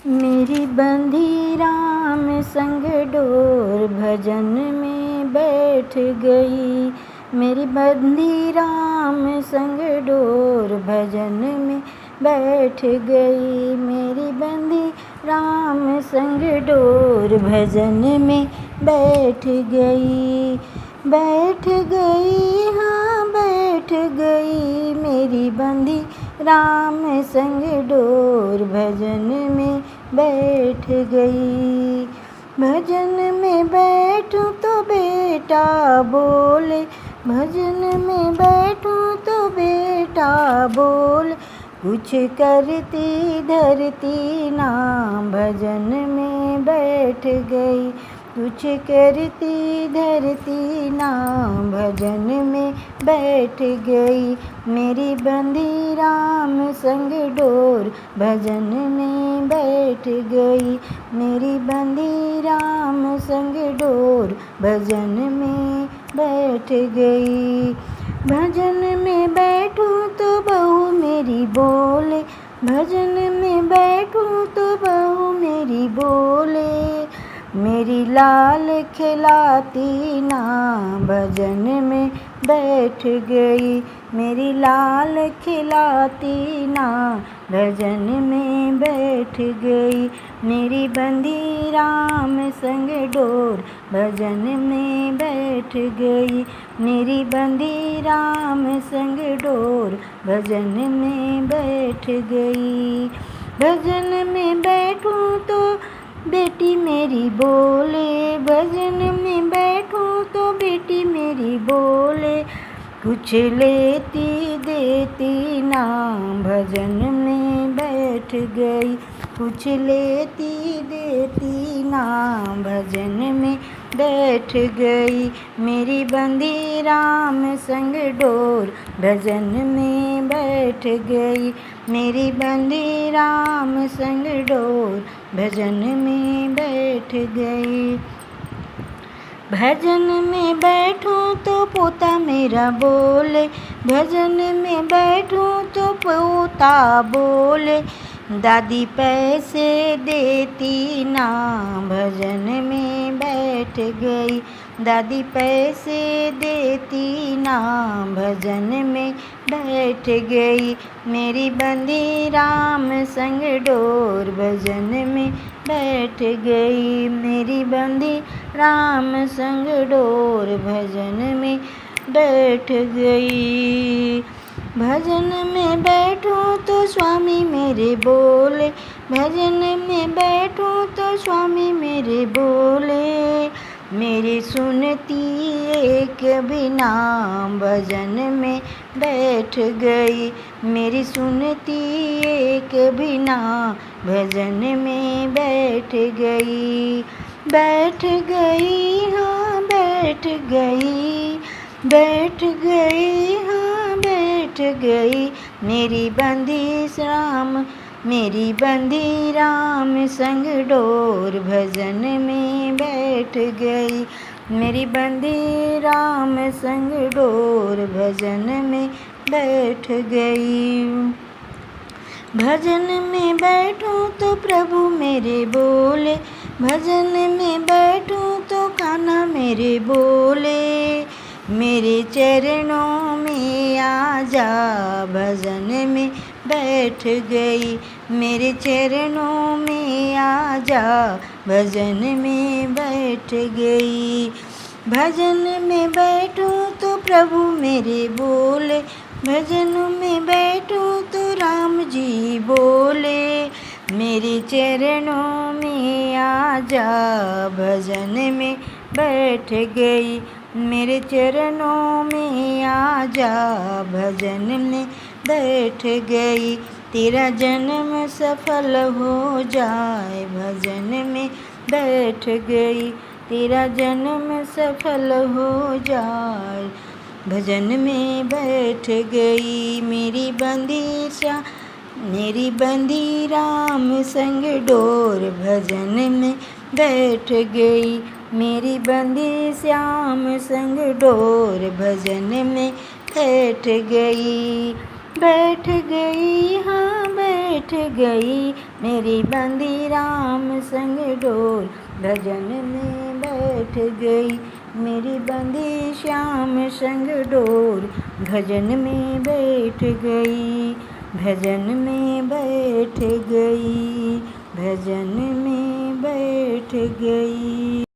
मेरी बंधी राम संग डोर भजन में बैठ गई। मेरी बंधी राम संग डोर भजन में बैठ गई। मेरी बंधी राम संग डोर भजन में बैठ गई। बैठ गई हाँ बैठ गई। मेरी बंधी राम संग डोर भजन में बैठ गई। भजन में बैठूं तो बेटा बोले, भजन में बैठूं तो बेटा बोले, कुछ करती धरती ना भजन में बैठ गई। कुछ करती धरती ना भजन में बैठ गई। मेरी बंधी राम संग डोर भजन में बैठ गई। मेरी बंधी राम संग डोर भजन में बैठ गई। भजन में बैठूं तो बहू मेरी बोले, भजन में बैठूं तो बहू मेरी बोले, मेरी लाल खिलाती ना भजन में बैठ गई। मेरी लाल खिलाती ना भजन में बैठ गई। मेरी बंधी राम संग डोर भजन में बैठ गई। मेरी बंधी राम संग डोर भजन में बैठ गई। भजन में बैठूं तो बेटी मेरी बोले, भजन में बैठूं तो बेटी मेरी बोले, कुछ लेती देती ना भजन में बैठ गई। कुछ लेती देती ना भजन में बैठ गई। मेरी बंधी राम संग डोर भजन में बैठ गई। मेरी बंधी राम संग डोर भजन में बैठ गई। भजन में बैठूं तो पोता मेरा बोले, भजन में बैठूं तो पोता बोले, दादी पैसे देती ना भजन में बैठ गई। दादी पैसे देती ना भजन में बैठ गई। मेरी बंधी राम संग डोर भजन में बैठ गई। मेरी बंधी राम संग डोर भजन में बैठ गई। भजन में बैठूं तो स्वामी मेरे बोले, भजन में बैठूं तो स्वामी मेरे बोले, मेरी सुनती एक बिना भजन में बैठ गई। मेरी सुनती एक बिना भजन में बैठ गई। बैठ गई हाँ बैठ गई। बैठ गई हाँ बैठ गई। मेरी बंधी राम, मेरी बंधी राम संग डोर भजन में बैठ गई। मेरी बंधी राम संग डोर भजन में बैठ गई। भजन में बैठूं तो प्रभु मेरे बोले, भजन में बैठूं तो कान्हा मेरे बोले, मेरे चरणों में आजा भजन में बैठ गई। मेरे चरणों में आजा भजन में बैठ गई। भजन में बैठूं तो प्रभु मेरे बोले, भजन में बैठूं तो राम जी बोले, मेरे चरणों में आजा भजन में बैठ गई। मेरे चरणों में आजा भजन में बैठ गई। तेरा जन्म सफल हो जाए भजन में बैठ गई। तेरा जन्म सफल हो जाए भजन में बैठ गई। मेरी बंदी मेरी बंदी राम संग डोर भजन में बैठ गई। मेरी बंदी श्याम संग डोर भजन में बैठ गई। बैठ गई हाँ बैठ बैठ गई, मेरी बंदी राम संग डोल, भजन में बैठ गई, मेरी बंदी श्याम संग डोल, भजन में बैठ गई, भजन में बैठ गई, भजन में बैठ गई।